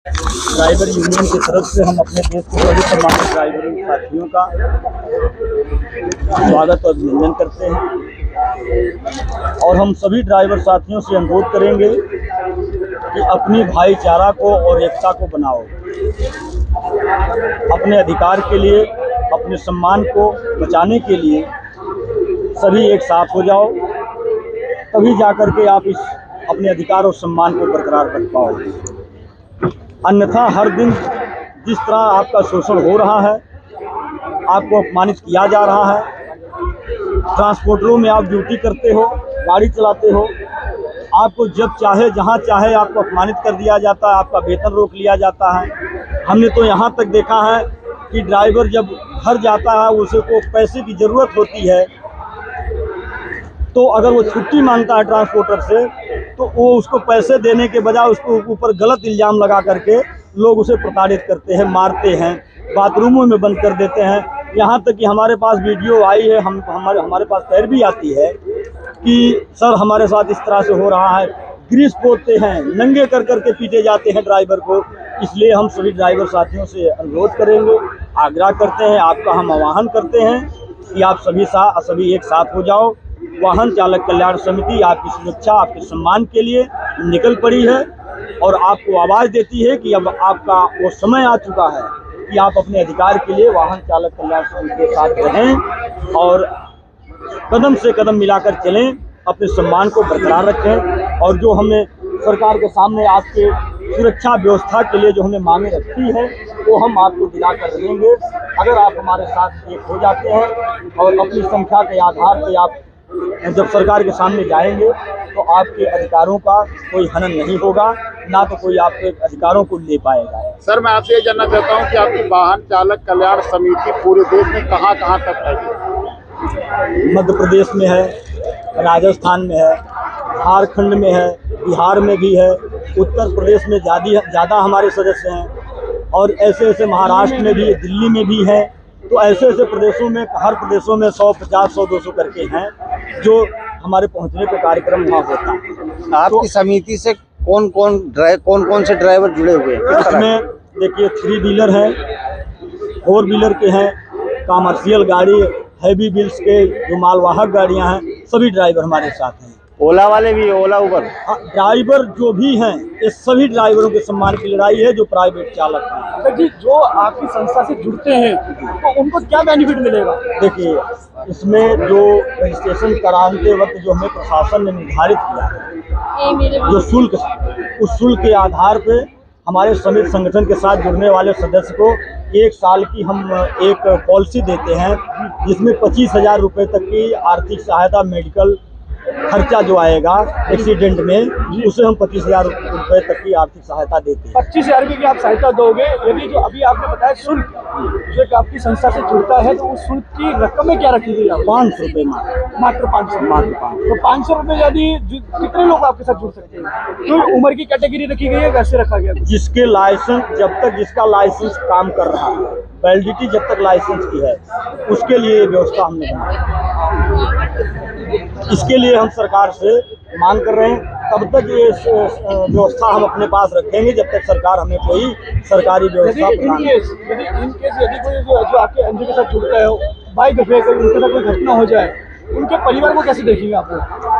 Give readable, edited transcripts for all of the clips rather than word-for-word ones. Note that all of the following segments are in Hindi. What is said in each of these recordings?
ड्राइवर यूनियन की तरफ से हम अपने देश के सभी सम्मानित ड्राइवर साथियों का स्वागत और अभिनंदन करते हैं और हम सभी ड्राइवर साथियों से अनुरोध करेंगे कि अपनी भाईचारा को और एकता को बनाओ। अपने अधिकार के लिए, अपने सम्मान को बचाने के लिए सभी एक साथ हो जाओ, तभी जाकर के आप इस अपने अधिकार और सम्मान को बरकरार रख पाओगे। अन्यथा हर दिन जिस तरह आपका शोषण हो रहा है, आपको अपमानित किया जा रहा है, ट्रांसपोर्टरों में आप ड्यूटी करते हो, गाड़ी चलाते हो, आपको जब चाहे जहां चाहे आपको अपमानित कर दिया जाता है, आपका वेतन रोक लिया जाता है। हमने तो यहां तक देखा है कि ड्राइवर जब घर जाता है, उसे को पैसे की ज़रूरत होती है, तो अगर वो छुट्टी मांगता है ट्रांसपोर्टर से, तो वो उसको पैसे देने के बजाय उसको ऊपर गलत इल्ज़ाम लगा करके लोग उसे प्रताड़ित करते हैं, मारते हैं, बाथरूमों में बंद कर देते हैं। यहाँ तक कि हमारे पास वीडियो आई है, हमारे पास तैर भी आती है कि सर हमारे साथ इस तरह से हो रहा है, ग्रीस पोतते हैं, नंगे कर करके पीटे जाते हैं ड्राइवर को। इसलिए हम सभी ड्राइवर साथियों से अनुरोध करेंगे, आग्रह करते हैं, आपका हम आह्वान करते हैं कि आप सभी एक साथ हो जाओ। वाहन चालक कल्याण समिति आपकी सुरक्षा, आपके सम्मान के लिए निकल पड़ी है और आपको आवाज़ देती है कि अब आपका वो समय आ चुका है कि आप अपने अधिकार के लिए वाहन चालक कल्याण समिति के साथ रहें और कदम से कदम मिलाकर चलें, अपने सम्मान को बरकरार रखें। और जो हमने सरकार के सामने आपके सुरक्षा व्यवस्था के लिए जो हमने मांगे रखी है, वो हम आपको दिला कर रहेंगे। अगर आप हमारे साथ एक हो जाते हैं और अपनी संख्या के आधार पर आप जब सरकार के सामने जाएंगे, तो आपके अधिकारों का कोई हनन नहीं होगा, ना तो कोई आपके अधिकारों को ले पाएगा। सर, मैं आपसे ये जानना चाहता हूँ कि आपकी वाहन चालक कल्याण समिति पूरे देश में कहाँ कहाँ तक है? मध्य प्रदेश में है, राजस्थान में है, झारखंड में है, बिहार में भी है, उत्तर प्रदेश में ज़्यादा हमारे सदस्य हैं और ऐसे महाराष्ट्र में भी, दिल्ली में भी है। तो ऐसे प्रदेशों में, हर प्रदेशों में 150, 100, 200 करके हैं जो हमारे पहुंचने पे कार्यक्रम वहाँ होता है। आपकी समिति से कौन कौन से ड्राइवर जुड़े हुए हैं? इसमें देखिए 3 व्हीलर हैं, 4 व्हीलर के हैं, कमर्शियल गाड़ी, हैवी व्हील्स के जो मालवाहक गाड़ियाँ हैं, सभी ड्राइवर हमारे साथ हैं। ओला वाले भी, ओला उबर? हाँ, ड्राइवर जो भी हैं, ये सभी ड्राइवरों के सम्मान की लड़ाई है जो प्राइवेट चालक हैं। तो जी, जो आपकी संस्था से जुड़ते हैं तो उनको क्या बेनिफिट मिलेगा? देखिए, इसमें जो रजिस्ट्रेशन कराते वक्त जो हमें प्रशासन ने निर्धारित किया है, जो शुल्क, उस शुल्क के आधार पे हमारे समिति संगठन के साथ जुड़ने वाले सदस्य को 1 साल की हम एक पॉलिसी देते हैं, जिसमें 25,000 रुपये तक की आर्थिक सहायता, मेडिकल खर्चा जो आएगा एक्सीडेंट में, उसे हम 25,000 रुपये तक की आर्थिक सहायता देते हैं। 25,000 रुपये की आप सहायता दोगे। यदि जो अभी आपने बताया शुल्क जो आपकी संस्था से जुड़ता है, तो उस शुल्क की रकम में क्या रखी गई है? 500 रुपये मात्र 500। तो 500 रुपये यदि कितने लोग आपके साथ जुड़ सकते हैं? तो उम्र की कैटेगरी रखी गई है, वैसे रखा गया? जिसके लाइसेंस, जब तक जिसका लाइसेंस काम कर रहा है, वैलिडिटी जब तक लाइसेंस की है, उसके लिए ये व्यवस्था हमने बनाई। इसके लिए हम सरकार से मांग कर रहे हैं, तब तक ये व्यवस्था हम अपने पास रखेंगे जब तक सरकार हमें कोई सरकारी व्यवस्था प्रदान करे। यदि कोई जो आपके एनजीओ के साथ जुड़ता है, बाइक फेंक उनके साथ कोई घटना हो जाए, उनके परिवार को कैसे देखेंगे आप लोग?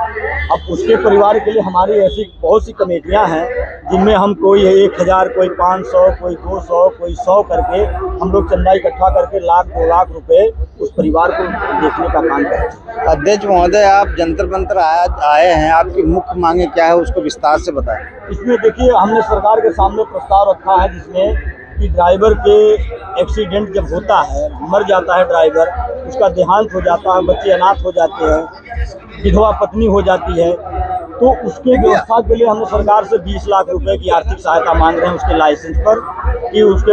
अब उसके परिवार के लिए हमारी ऐसी बहुत सी कमेटियां हैं, जिनमें हम कोई 1,000, कोई 500, कोई 200, कोई 100 करके हम लोग चंदा इकट्ठा करके 1,00,000, 2 लाख रुपए उस परिवार को देखने का काम करते हैं। अध्यक्ष महोदय, आप जंतर मंतर आए हैं, आपकी मुख्य मांगे क्या है, उसको विस्तार से बताएं। इसमें देखिए, हमने सरकार के सामने प्रस्ताव रखा है जिसमें कि ड्राइवर के एक्सीडेंट जब होता है, मर जाता है ड्राइवर, उसका देहांत हो जाता है, बच्चे अनाथ हो जाते हैं, विधवा पत्नी हो जाती है, तो उसके व्यवस्था के लिए हमने सरकार से 20 लाख रुपए की आर्थिक सहायता मांग रहे हैं उसके लाइसेंस पर, कि उसके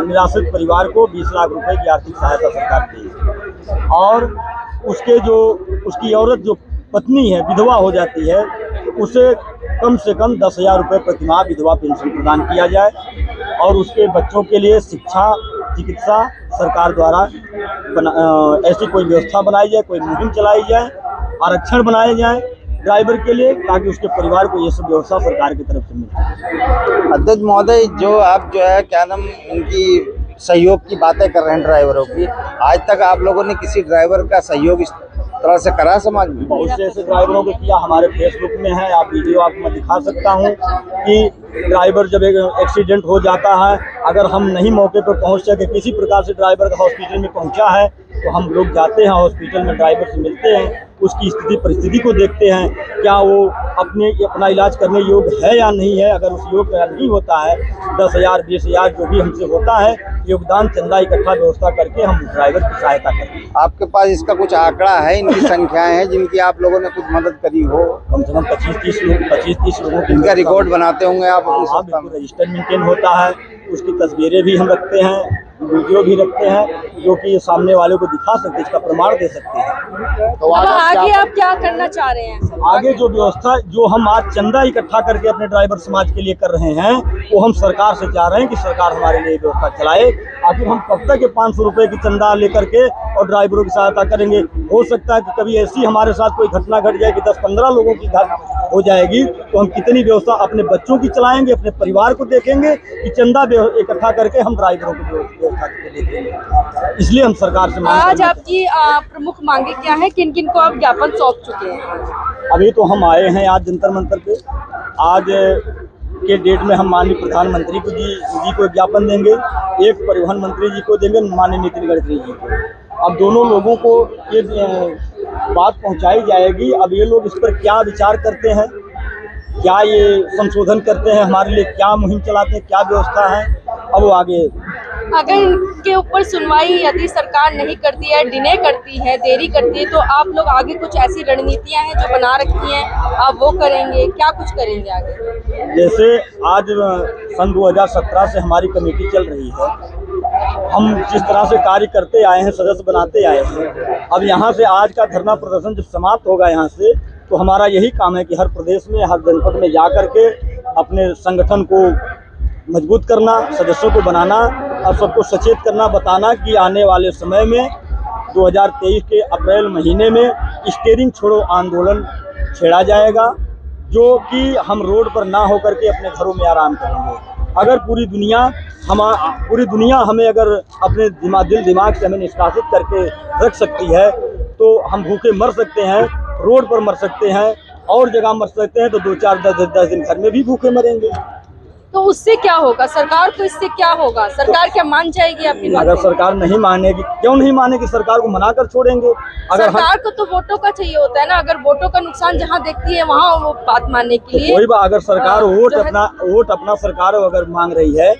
निराश्रित परिवार को 20 लाख रुपए की आर्थिक सहायता सरकार देगी। और उसके जो उसकी औरत जो पत्नी है, विधवा हो जाती है, उसे कम से कम 10,000 रुपये प्रतिमाह विधवा पेंशन प्रदान किया जाए और उसके बच्चों के लिए शिक्षा, चिकित्सा सरकार द्वारा ऐसी कोई व्यवस्था बनाई जाए, कोई मुहिम चलाई जाए, आरक्षण बनाए जाए ड्राइवर के लिए, ताकि उसके परिवार को ये सब व्यवस्था सरकार की तरफ से मिले। अध्यक्ष महोदय, जो आप जो है क्या नाम उनकी सहयोग की बातें कर रहे हैं ड्राइवरों की, आज तक आप लोगों ने किसी ड्राइवर का सहयोग इस तरह से करा समाज में? बहुत से ऐसे ड्राइवरों को किया, हमारे फेसबुक में है, आप वीडियो आपको मैं दिखा सकता हूँ कि ड्राइवर जब एक एक्सीडेंट हो जाता है, अगर हम नहीं मौके पर पहुँच सके, किसी प्रकार से ड्राइवर का हॉस्पिटल में पहुँचा है, तो हम लोग जाते हैं हॉस्पिटल में, ड्राइवर से मिलते हैं, उसकी स्थिति परिस्थिति को देखते हैं, क्या वो अपना इलाज करने योग्य है या नहीं है। अगर उस योग्य नहीं होता है, 10,000 20,000 जो भी हमसे होता है योगदान, चंदा इकट्ठा व्यवस्था करके हम ड्राइवर की सहायता करते हैं। आपके पास इसका कुछ आंकड़ा है, इनकी संख्याएं हैं जिनकी आप लोगों ने कुछ मदद करी हो? कम से कम 25-30 लोगों की इनका रिकॉर्ड बनाते होंगे आप अपनी हाँ, संस्था बिल्कुल रजिस्टर मेंटेन होता है, उसकी तस्वीरें भी हम रखते हैं, वीडियो भी रखते हैं, जो कि सामने वाले को दिखा सकते हैं, इसका प्रमाण दे सकते हैं। तो अब आज आगे आप क्या करना चाह रहे हैं? आगे जो व्यवस्था जो हम आज चंदा इकट्ठा करके अपने ड्राइवर समाज के लिए कर रहे हैं, वो हम सरकार से चाह रहे हैं कि सरकार हमारे लिए व्यवस्था चलाए। आखिर हम कब तक 500 रुपए की चंदा लेकर के और ड्राइवरों की सहायता करेंगे? हो सकता है कि कभी ऐसी हमारे साथ कोई घटना घट जाए कि 10-15 लोगों की घटना हो जाएगी, तो हम कितनी व्यवस्था अपने बच्चों की चलाएंगे, अपने परिवार को देखेंगे, कि चंदा इकट्ठा करके हम ड्राइवरों को व्यवस्था देखेंगे। इसलिए हम सरकार से मांग आज आपकी प्रमुख मांगे क्या है? किन किन को आप ज्ञापन सौंप चुके हैं? अभी तो हम आए हैं आज जंतर मंतर पे। आज के डेट में हम माननीय प्रधानमंत्री जी को ज्ञापन देंगे, एक परिवहन मंत्री जी को देंगे, माननीय नितिन गडकरी जी को। अब दोनों लोगों को ये बात पहुंचाई जाएगी। अब ये लोग इस पर क्या विचार करते हैं, क्या ये संशोधन करते हैं, हमारे लिए क्या मुहिम चलाते हैं, क्या व्यवस्था है, अब वो आगे। अगर इनके ऊपर सुनवाई यदि सरकार नहीं करती है, डिले करती है, देरी करती है, तो आप लोग आगे कुछ ऐसी रणनीतियां हैं जो बना रखी हैं, आप वो करेंगे? क्या कुछ करेंगे आगे? जैसे आज सन 2017 से हमारी कमेटी चल रही है, हम जिस तरह से कार्य करते आए हैं, सदस्य बनाते आए हैं, अब यहाँ से आज का धरना प्रदर्शन जब समाप्त होगा यहाँ से, तो हमारा यही काम है कि हर प्रदेश में, हर जनपद में जा कर के अपने संगठन को मजबूत करना, सदस्यों को बनाना और सबको सचेत करना, बताना कि आने वाले समय में 2023 के अप्रैल महीने में स्टीयरिंग छोड़ो आंदोलन छेड़ा जाएगा, जो कि हम रोड पर ना होकर के अपने घरों में आराम करेंगे। अगर पूरी दुनिया हमें अगर अपने दिल दिमाग से हमें निष्कासित करके रख सकती है, तो हम भूखे मर सकते हैं, रोड पर मर सकते हैं, और जगह मर सकते हैं, तो 2-4-10 दिन घर में भी भूखे मरेंगे। तो उससे क्या होगा? सरकार को इससे क्या होगा? सरकार क्या मान जाएगी आपकी बात? अगर सरकार नहीं मानेगी, क्यों नहीं मानेगी? सरकार को मना कर छोड़ेंगे। अगर सरकार को तो वोटों का चाहिए होता है ना, अगर वोटों का नुकसान जहाँ देखती है वहाँ वो बात मानने के लिए। कोई बात, अगर सरकार वोट अपना सरकार अगर मांग रही है,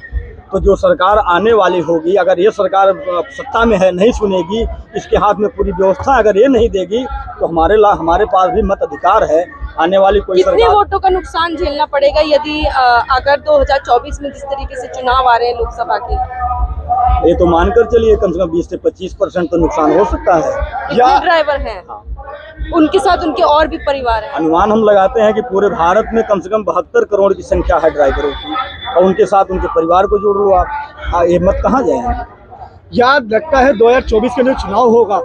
तो जो सरकार आने वाली होगी, अगर ये सरकार सत्ता में है, नहीं सुनेगी, इसके हाथ में पूरी व्यवस्था अगर ये नहीं देगी, तो हमारे पास भी मत अधिकार है। आने वाली कोई कितने वोटों का नुकसान झेलना पड़ेगा यदि अगर 2024 में जिस तरीके से चुनाव आ रहे हैं लोकसभा के? ये तो मानकर चलिए कम से कम 20 से 25% तो नुकसान हो सकता है। कितने ड्राइवर हैं? हाँ। उनके साथ उनके और भी परिवार हैं। अनुमान हम लगाते हैं कि पूरे भारत में कम से कम 72 करोड़ की संख्या है ड्राइवरों की, और उनके साथ उनके परिवार को जोड़ लो आप, ये मत कहाँ जाएंगे। याद लगता है 2024 के अंदर चुनाव होगा,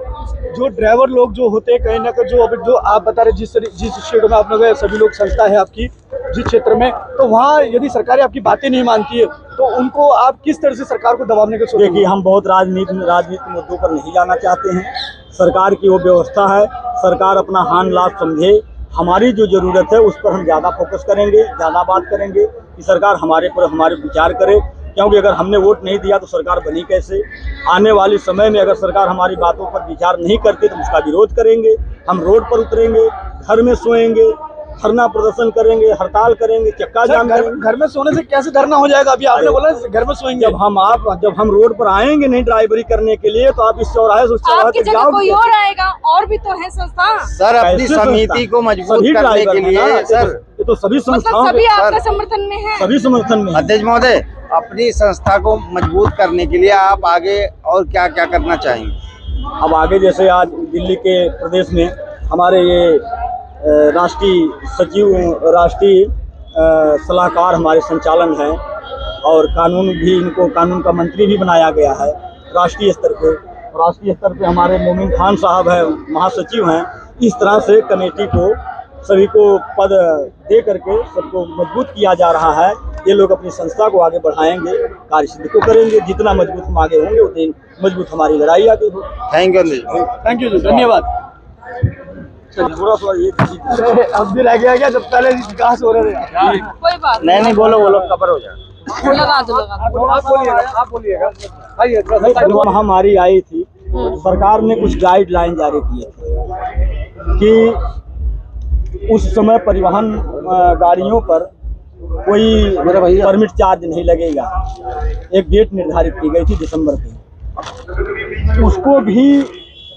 जो ड्राइवर लोग जो होते हैं कहीं ना कहीं, जो आप बता रहे जिस स्टेट में आप लोग सभी लोग संस्था है आपकी जिस क्षेत्र में, तो वहाँ यदि सरकार आपकी बातें नहीं मानती है, तो उनको आप किस तरह से सरकार को दबाने के सोचेंगे? देखिए, हम बहुत राजनीति मुद्दों पर नहीं जाना चाहते हैं। सरकार की वो व्यवस्था है, सरकार अपना हान लाभ समझे, हमारी जो ज़रूरत है उस पर हम ज़्यादा फोकस करेंगे, ज़्यादा बात करेंगे कि सरकार हमारे विचार करे, क्योंकि अगर हमने वोट नहीं दिया तो सरकार बनी कैसे। आने वाले समय में अगर सरकार हमारी बातों पर विचार नहीं करती तो उसका विरोध करेंगे, हम रोड पर उतरेंगे, घर में सोएंगे, धरना प्रदर्शन करेंगे, हड़ताल करेंगे, चक्का जाम करेंगे। घर में सोने से कैसे धरना हो जाएगा? अभी आपने बोला घर में सोएंगे। जब हम रोड पर आएंगे नहीं ड्राइवरी करने के लिए, तो आप इस चौराहे से उस चौराहे आपकी तक जगह कोई जाओगे। और आएगा, और भी तो है संस्था। सर, अपनी समिति को मजबूत करने के लिए सर, ये तो सभी मतलब संस्थाओं सभी आपका समर्थन में है? सभी समर्थन में है। अध्यक्ष महोदय, अपनी संस्था को मजबूत करने के लिए आप आगे और क्या क्या करना चाहेंगे? अब आगे जैसे आज दिल्ली के प्रदेश में हमारे ये राष्ट्रीय सचिव, राष्ट्रीय सलाहकार हमारे संचालन हैं, और कानून का मंत्री भी बनाया गया है राष्ट्रीय स्तर पे। राष्ट्रीय स्तर पे हमारे मोमिन खान साहब हैं, महासचिव हैं। इस तरह से कमेटी को सभी को पद दे करके सबको मजबूत किया जा रहा है। ये लोग अपनी संस्था को आगे बढ़ाएंगे, कार्य सिद्धि को करेंगे। जितना मजबूत हम आगे होंगे उतनी मजबूत हमारी लड़ाई आगे हो। Thank you Anil ji. Thank you ji, धन्यवाद। थोड़ा सा ये अब भी रह गया क्या, जब पहले विकास हो रहे थे। कोई बात नहीं बोलो कवर हो जाए। नहीं, लगा दो आप बोलिएगा आइए थोड़ा सा। महामारी आई थी, सरकार ने कुछ गाइडलाइन जारी किए थे कि उस समय परिवहन गाड़ियों पर कोई परमिट चार्ज नहीं लगेगा। एक डेट निर्धारित की गई थी दिसंबर की, उसको भी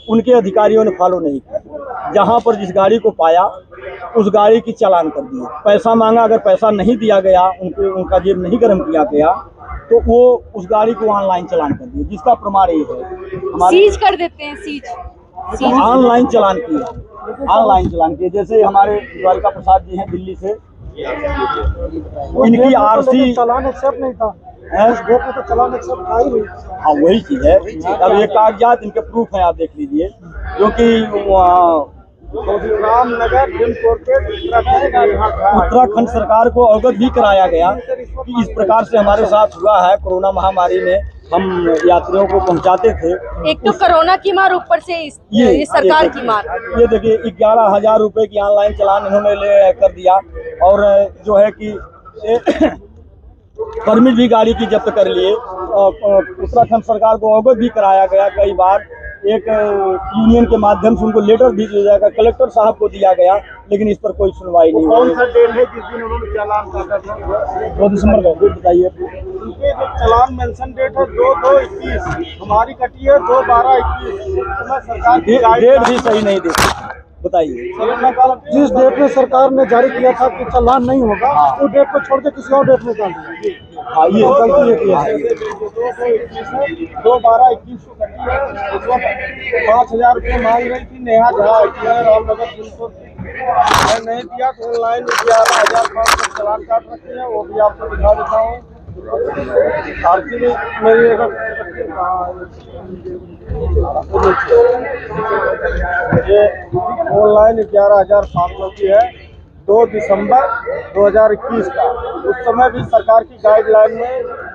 उनके अधिकारियों ने फॉलो नहीं किया। जहां पर जिस गाड़ी को पाया उस गाड़ी की चालान कर दिए, पैसा मांगा, अगर पैसा नहीं दिया गया, उनका जेब नहीं गर्म किया गया तो वो उस गाड़ी को ऑनलाइन चालान कर दिए, जिसका प्रमाण ये है। सीज कर देते हैं, सीज ऑनलाइन चालान किए। जैसे हमारे द्वारिका प्रसाद जी हैं दिल्ली से, इनकी आरसी चालान एक्सेप्ट नहीं था, उस डेट में तो चालान एक्सेप्ट था ही नहीं। हाँ वही चीज है। अब ये कागजात इनके प्रूफ हैं, आप देख लीजिए, क्योंकि रामनगर उत्तराखंड सरकार को अवगत भी कराया गया कि इस प्रकार से हमारे साथ हुआ है। कोरोना महामारी में हम यात्रियों को पहुंचाते थे। एक तो कोरोना की मार, ऊपर से ये सरकार की मार। ये देखिए 11,000 रुपए की ऑनलाइन चालान इन्होंने कर दिया, और जो है कि परमिट भी गाड़ी की जब्त कर लिए। उत्तराखंड सरकार को अवगत भी कराया गया कई बार। एक यूनियन के माध्यम से उनको लेटर भी दिया जाएगा, कलेक्टर साहब को दिया गया, लेकिन इस पर कोई सुनवाई नहीं हुई। कौन सा डेट है जिस दिन उन्होंने चालान काटा था? 2 दिसंबर का डेट बताइए। उनके जो चालान मेंशन डेट है 2/2/21, हमारी कटी है 2/12/21। सरकार की डेट भी सही नहीं देती, बताइए। जिस डेट में सरकार ने जारी किया था कि चालान नहीं होगा, वो डेट को छोड़ के किसी और डेट में कर दिया। हाँ ये गलती है। 2/12/21 को कटी है। उस वक्त 5,000 रुपये मांग रही थी नेहा झा, रामनगर पुलिस मैं नहीं दिया तो ऑनलाइन 11,500 चालान काट रखे हैं, वो भी आपको दिखा देता हूँ। आरती मेरी ये ऑनलाइन 11,500 की है, 2 दिसंबर 2021 का। उस समय भी सरकार की गाइडलाइन में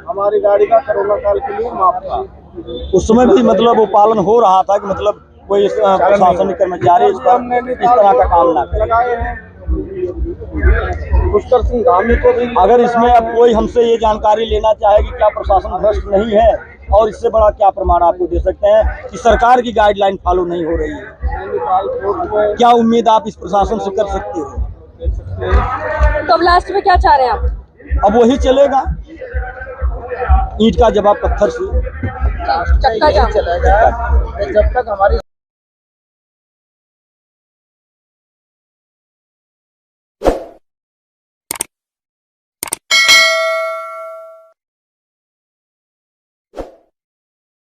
हमारी गाड़ी का कोरोना काल के लिए माफ था। उस समय भी मतलब वो पालन हो रहा था कि मतलब कोई प्रशासनिक कर्मचारी इस तरह का काम ना करे। लगाए हैं पुष्कर सिंह धामी को भी। अगर इसमें अब कोई हमसे ये जानकारी लेना चाहे कि क्या प्रशासन भ्रष्ट नहीं है, और इससे बड़ा क्या प्रमाण आपको दे सकते हैं कि सरकार की गाइडलाइन फॉलो नहीं हो रही है, क्या उम्मीद आप इस प्रशासन से कर सकते हो? तो अब लास्ट में क्या चाह रहे हैं आप? अब वही चलेगा, ईंट का जवाब पत्थर से। चक्का जाम। जब तक हमारी